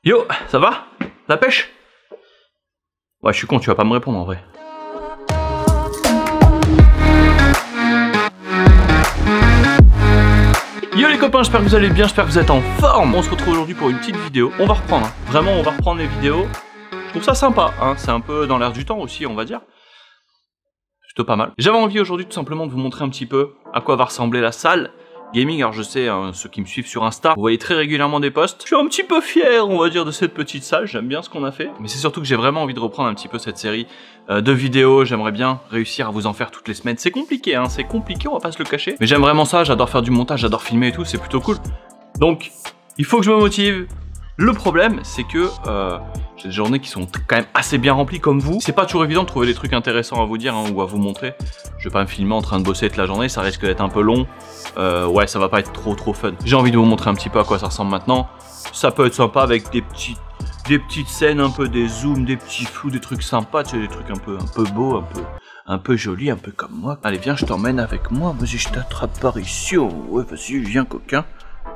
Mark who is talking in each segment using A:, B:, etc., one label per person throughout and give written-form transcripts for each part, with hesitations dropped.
A: Yo, ça va? La pêche? Ouais, je suis con, tu vas pas me répondre en vrai. Yo les copains, j'espère que vous allez bien, j'espère que vous êtes en forme. On se retrouve aujourd'hui pour une petite vidéo. On va reprendre, hein. Vraiment on va reprendre les vidéos. Je trouve ça sympa, hein. C'est un peu dans l'air du temps aussi, on va dire. Plutôt pas mal. J'avais envie aujourd'hui tout simplement de vous montrer un petit peu à quoi va ressembler la salle gaming. Alors je sais, hein, ceux qui me suivent sur Insta, vous voyez très régulièrement des posts. Je suis un petit peu fier, on va dire, de cette petite salle. J'aime bien ce qu'on a fait. Mais c'est surtout que j'ai vraiment envie de reprendre un petit peu cette série de vidéos. J'aimerais bien réussir à vous en faire toutes les semaines. C'est compliqué, hein, c'est compliqué, on va pas se le cacher. Mais j'aime vraiment ça, j'adore faire du montage, j'adore filmer et tout, c'est plutôt cool. Donc, il faut que je me motive. Le problème, c'est que j'ai des journées qui sont quand même assez bien remplies comme vous. C'est pas toujours évident de trouver des trucs intéressants à vous dire, hein, ou à vous montrer. Je vais pas me filmer en train de bosser toute la journée, ça risque d'être un peu long. Ouais, ça va pas être trop fun. J'ai envie de vous montrer un petit peu à quoi ça ressemble maintenant. Ça peut être sympa avec des petites scènes, un peu des zooms, des petits flous, des trucs sympas, tu sais, des trucs un peu beaux, un peu jolis, un peu comme moi. Allez, viens, je t'emmène avec moi. Vas-y, je t'attrape par ici. Oh, ouais, vas-y, viens, coquin.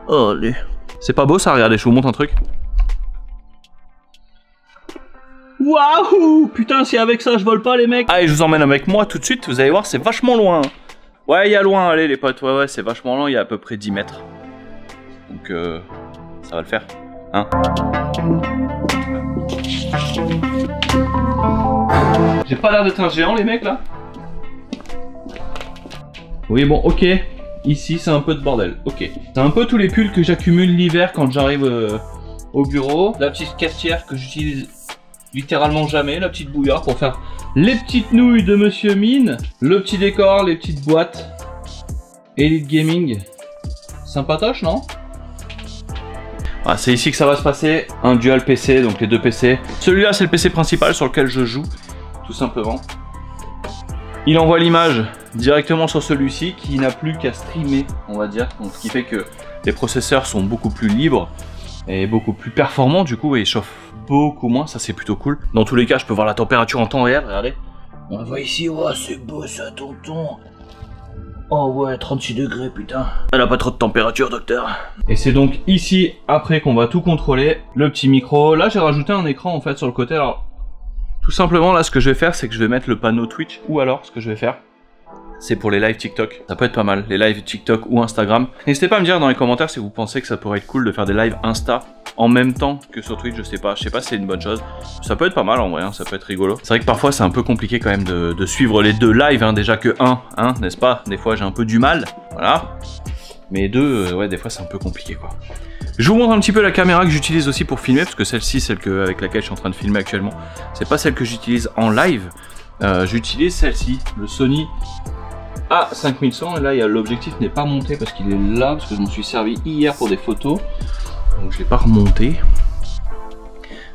A: Oh, allez. C'est pas beau ça? Regardez, je vous montre un truc. Waouh! Putain, si avec ça je vole pas les mecs. Allez, je vous emmène avec moi tout de suite, vous allez voir, c'est vachement loin. Ouais, il y a loin, allez les potes, ouais, c'est vachement loin, il y a à peu près 10 mètres. Donc, ça va le faire, hein? J'ai pas l'air d'être un géant les mecs là? Oui, bon, ok. Ici, c'est un peu de bordel, ok. C'est un peu tous les pulls que j'accumule l'hiver quand j'arrive au bureau. La petite cafetière que j'utilise littéralement jamais, la petite bouillarde pour faire les petites nouilles de Monsieur Mine, le petit décor, les petites boîtes, Elite Gaming, sympatoche non? Ah, c'est ici que ça va se passer, un dual PC, donc les deux PC. Celui-là c'est le PC principal sur lequel je joue, tout simplement. Il envoie l'image directement sur celui-ci qui n'a plus qu'à streamer, on va dire, donc ce qui fait que les processeurs sont beaucoup plus libres et beaucoup plus performants du coup, et ils chauffent beaucoup moins, ça c'est plutôt cool. Dans tous les cas, je peux voir la température en temps réel, regardez. On la voit ici, oh c'est beau ça tonton. Oh ouais, 36 degrés putain. Elle a pas trop de température docteur. Et c'est donc ici, après qu'on va tout contrôler, le petit micro. Là j'ai rajouté un écran en fait sur le côté, alors tout simplement là ce que je vais faire c'est que je vais mettre le panneau Twitch, ou alors ce que je vais faire c'est pour les lives TikTok. Ça peut être pas mal, les lives TikTok ou Instagram. N'hésitez pas à me dire dans les commentaires si vous pensez que ça pourrait être cool de faire des lives Insta en même temps que sur Twitch, je sais pas si c'est une bonne chose. Ça peut être pas mal en vrai, hein, ça peut être rigolo. C'est vrai que parfois c'est un peu compliqué quand même de suivre les deux lives, hein, déjà que un, hein, n'est-ce pas? Des fois j'ai un peu du mal, voilà. Mais deux, ouais, des fois c'est un peu compliqué quoi. Je vous montre un petit peu la caméra que j'utilise aussi pour filmer, parce que celle-ci, avec laquelle je suis en train de filmer actuellement, c'est pas celle que j'utilise en live. J'utilise celle-ci, le Sony A5100, et là l'objectif n'est pas monté parce qu'il est là, parce que je m'en suis servi hier pour des photos, donc je l'ai pas remonté.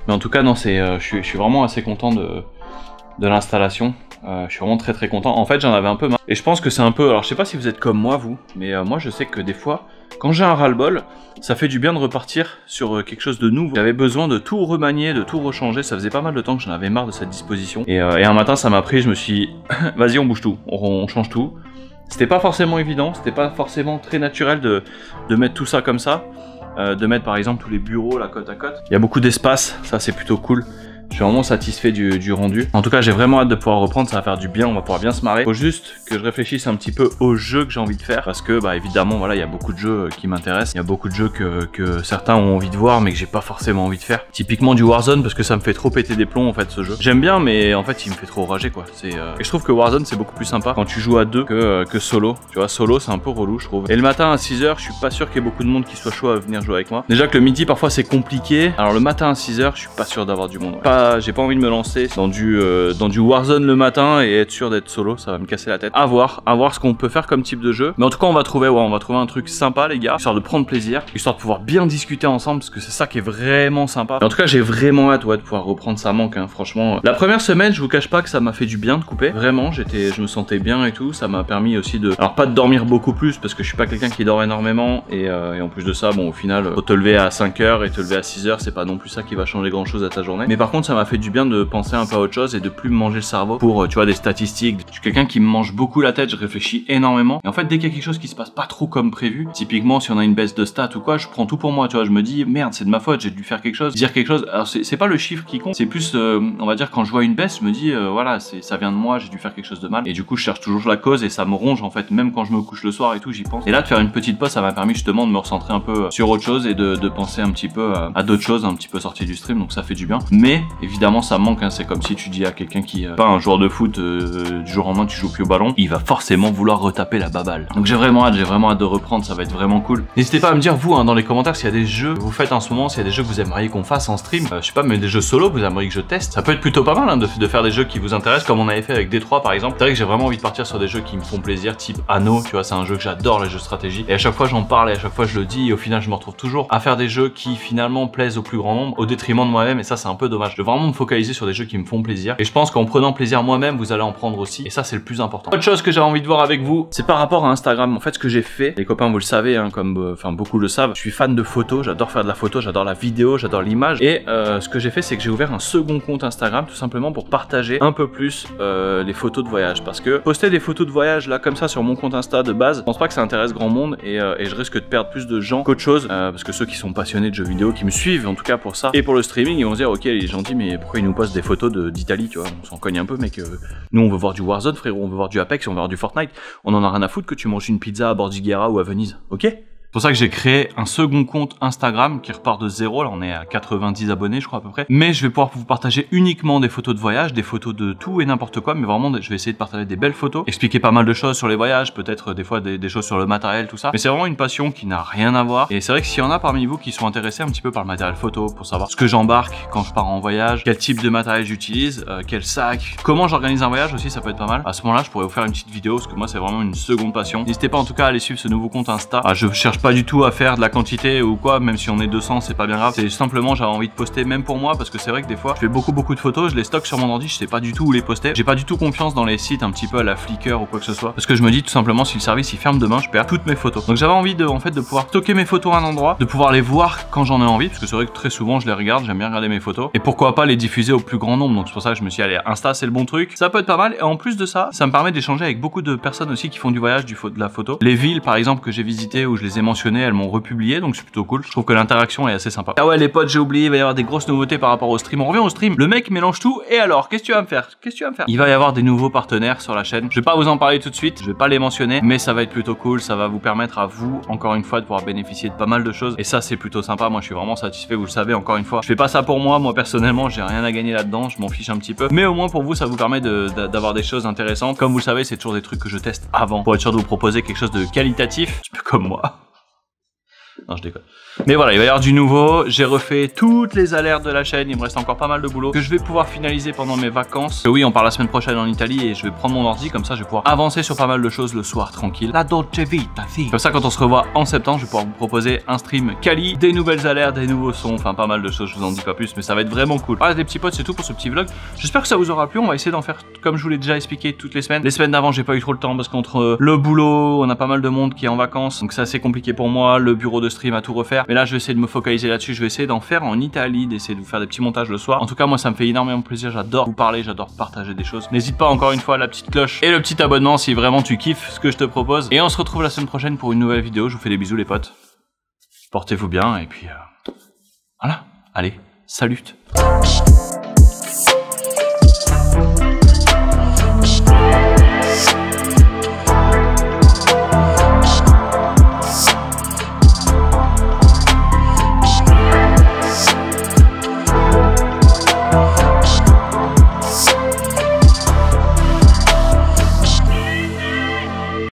A: Mais en tout cas non, je suis vraiment assez content de l'installation. Je suis vraiment très content. En fait j'en avais un peu marre, et je pense que c'est un peu, alors je sais pas si vous êtes comme moi vous, mais moi je sais que des fois quand j'ai un ras-le-bol, ça fait du bien de repartir sur quelque chose de nouveau. J'avais besoin de tout remanier, de tout rechanger, ça faisait pas mal de temps que j'en avais marre de cette disposition. Et un matin ça m'a pris, je me suis dit, vas-y on bouge tout, on change tout. C'était pas forcément évident, c'était pas forcément très naturel de mettre tout ça comme ça. De mettre par exemple tous les bureaux là côte à côte. Il y a beaucoup d'espace, ça c'est plutôt cool. Je suis vraiment satisfait du rendu. En tout cas, j'ai vraiment hâte de pouvoir reprendre, ça va faire du bien, on va pouvoir bien se marrer. Faut juste que je réfléchisse un petit peu aux jeux que j'ai envie de faire, parce que bah évidemment, voilà, il y a beaucoup de jeux qui m'intéressent. Il y a beaucoup de jeux que certains ont envie de voir, mais que j'ai pas forcément envie de faire. Typiquement du Warzone, parce que ça me fait trop péter des plombs en fait ce jeu. J'aime bien, mais en fait, il me fait trop rager quoi. Et je trouve que Warzone c'est beaucoup plus sympa quand tu joues à deux que solo. Tu vois, solo c'est un peu relou je trouve. Et le matin à 6h, je suis pas sûr qu'il y ait beaucoup de monde qui soit chaud à venir jouer avec moi. Déjà que le midi parfois c'est compliqué. Alors le matin à 6h, je suis pas sûr d'avoir du monde. Ouais. J'ai pas envie de me lancer dans du Warzone le matin et être sûr d'être solo, ça va me casser la tête. À voir ce qu'on peut faire comme type de jeu. Mais en tout cas on va trouver un truc sympa les gars, histoire de prendre plaisir, histoire de pouvoir bien discuter ensemble, parce que c'est ça qui est vraiment sympa. Et en tout cas j'ai vraiment hâte de pouvoir reprendre, ça manque hein, franchement. La première semaine je vous cache pas que ça m'a fait du bien de couper, vraiment je me sentais bien et tout, ça m'a permis aussi alors pas de dormir beaucoup plus, parce que je suis pas quelqu'un qui dort énormément, et en plus de ça bon au final faut te lever à 5h et te lever à 6h, c'est pas non plus ça qui va changer grand chose à ta journée. Mais par contre ça m'a fait du bien de penser un peu à autre chose et de plus me manger le cerveau pour, tu vois, des statistiques. Je suis quelqu'un qui me mange beaucoup la tête, je réfléchis énormément. Et en fait, dès qu'il y a quelque chose qui se passe pas trop comme prévu, typiquement si on a une baisse de stats ou quoi, je prends tout pour moi, tu vois, je me dis merde, c'est de ma faute, j'ai dû faire quelque chose, dire quelque chose. Alors c'est pas le chiffre qui compte, c'est plus, on va dire, quand je vois une baisse, je me dis voilà, ça vient de moi, j'ai dû faire quelque chose de mal. Et du coup, je cherche toujours la cause et ça me ronge en fait, même quand je me couche le soir et tout, j'y pense. Et là, de faire une petite pause, ça m'a permis justement de me recentrer un peu sur autre chose et de penser un petit peu à d'autres choses, un petit peu sorties du stream, donc ça fait du bien. Mais évidemment, ça manque, hein, c'est comme si tu dis à quelqu'un qui pas un joueur de foot, du jour au lendemain, tu joues plus au ballon, il va forcément vouloir retaper la baballe. Donc j'ai vraiment hâte de reprendre, ça va être vraiment cool. N'hésitez pas à me dire vous, hein, dans les commentaires, s'il y a des jeux que vous faites en ce moment, s'il y a des jeux que vous aimeriez qu'on fasse en stream, je sais pas, mais des jeux solo que vous aimeriez que je teste, ça peut être plutôt pas mal, hein, de faire des jeux qui vous intéressent, comme on avait fait avec D3 par exemple. C'est vrai que j'ai vraiment envie de partir sur des jeux qui me font plaisir, type Anno, tu vois, c'est un jeu que j'adore, les jeux de stratégie, et à chaque fois j'en parle et à chaque fois je le dis, et au final je me retrouve toujours à faire des jeux qui finalement plaisent au plus grand nombre, au détriment de moi-même, et ça c'est un peu dommage. Je veux vraiment me focaliser sur des jeux qui me font plaisir, et je pense qu'en prenant plaisir moi-même, vous allez en prendre aussi, et ça c'est le plus important. Autre chose que j'avais envie de voir avec vous, c'est par rapport à Instagram. En fait, ce que j'ai fait, les copains vous le savez, hein, comme enfin beaucoup le savent, je suis fan de photos, j'adore faire de la photo, j'adore la vidéo, j'adore l'image, et ce que j'ai fait, c'est que j'ai ouvert un second compte Instagram, tout simplement pour partager un peu plus les photos de voyage, parce que poster des photos de voyage là comme ça sur mon compte Insta de base, je pense pas que ça intéresse grand monde, et je risque de perdre plus de gens qu'autre chose, parce que ceux qui sont passionnés de jeux vidéo, qui me suivent en tout cas pour ça et pour le streaming, ils vont se dire ok, il est gentil, mais pourquoi il nous poste des photos d'Italie, tu vois, on s'en cogne un peu, mec. Nous on veut voir du Warzone, frérot, on veut voir du Apex, on veut voir du Fortnite, on en a rien à foutre que tu manges une pizza à Bordighera ou à Venise, ok? C'est pour ça que j'ai créé un second compte Instagram qui repart de zéro, là on est à 90 abonnés je crois à peu près, mais je vais pouvoir vous partager uniquement des photos de voyage, des photos de tout et n'importe quoi, mais vraiment je vais essayer de partager des belles photos, expliquer pas mal de choses sur les voyages, peut-être des fois des choses sur le matériel, tout ça, mais c'est vraiment une passion qui n'a rien à voir, et c'est vrai que s'il y en a parmi vous qui sont intéressés un petit peu par le matériel photo, pour savoir ce que j'embarque quand je pars en voyage, quel type de matériel j'utilise, quel sac, comment j'organise un voyage aussi, ça peut être pas mal, à ce moment là je pourrais vous faire une petite vidéo, parce que moi c'est vraiment une seconde passion. N'hésitez pas en tout cas à aller suivre ce nouveau compte Insta. Je cherche pas du tout à faire de la quantité ou quoi, même si on est 200 c'est pas bien grave, c'est simplement j'avais envie de poster même pour moi, parce que c'est vrai que des fois je fais beaucoup de photos, je les stocke sur mon ordi, je sais pas du tout où les poster, j'ai pas du tout confiance dans les sites un petit peu à la Flickr ou quoi que ce soit, parce que je me dis tout simplement si le service il ferme demain je perds toutes mes photos. Donc j'avais envie en fait de pouvoir stocker mes photos à un endroit, de pouvoir les voir quand j'en ai envie, parce que c'est vrai que très souvent je les regarde, j'aime bien regarder mes photos, et pourquoi pas les diffuser au plus grand nombre. Donc c'est pour ça que je me suis dit allez, Insta c'est le bon truc, ça peut être pas mal, et en plus de ça, ça me permet d'échanger avec beaucoup de personnes aussi qui font du voyage, de la photo. Les villes par exemple que j'ai visitées, où je les ai mentionnées, elles m'ont republié, donc c'est plutôt cool. Je trouve que l'interaction est assez sympa. Ah ouais les potes, j'ai oublié, il va y avoir des grosses nouveautés par rapport au stream. On revient au stream, le mec mélange tout, et alors qu'est-ce que tu vas me faire? Qu'est-ce que tu vas me faire? Il va y avoir des nouveaux partenaires sur la chaîne. Je vais pas vous en parler tout de suite, je vais pas les mentionner, mais ça va être plutôt cool, ça va vous permettre à vous, encore une fois, de pouvoir bénéficier de pas mal de choses, et ça c'est plutôt sympa. Moi je suis vraiment satisfait, vous le savez, encore une fois. Je fais pas ça pour moi personnellement, j'ai rien à gagner là-dedans, je m'en fiche un petit peu, mais au moins pour vous ça vous permet d'avoir des choses intéressantes. Comme vous le savez, c'est toujours des trucs que je teste avant, pour être sûr de vous proposer quelque chose de qualitatif, un petit peu comme moi. Non, je déconne. Mais voilà, il va y avoir du nouveau. J'ai refait toutes les alertes de la chaîne. Il me reste encore pas mal de boulot que je vais pouvoir finaliser pendant mes vacances. Oui, on part la semaine prochaine en Italie et je vais prendre mon ordi. Comme ça, je vais pouvoir avancer sur pas mal de choses le soir, tranquille. La dolce vita, si. Comme ça, quand on se revoit en septembre, je vais pouvoir vous proposer un stream quali, des nouvelles alertes, des nouveaux sons. Enfin, pas mal de choses. Je vous en dis pas plus, mais ça va être vraiment cool. Voilà, les petits potes, c'est tout pour ce petit vlog. J'espère que ça vous aura plu. On va essayer d'en faire comme je vous l'ai déjà expliqué toutes les semaines. Les semaines d'avant, j'ai pas eu trop le temps parce qu'entre le boulot, on a pas mal de monde qui est en vacances. Donc, c'est assez compliqué pour moi. Le bureau de stream à tout refaire. Mais là, je vais essayer de me focaliser là-dessus. Je vais essayer d'en faire en Italie, d'essayer de vous faire des petits montages le soir. En tout cas, moi, ça me fait énormément plaisir. J'adore vous parler, j'adore partager des choses. N'hésite pas encore une fois la petite cloche et le petit abonnement si vraiment tu kiffes ce que je te propose. Et on se retrouve la semaine prochaine pour une nouvelle vidéo. Je vous fais des bisous, les potes. Portez-vous bien et puis voilà. Allez, salut.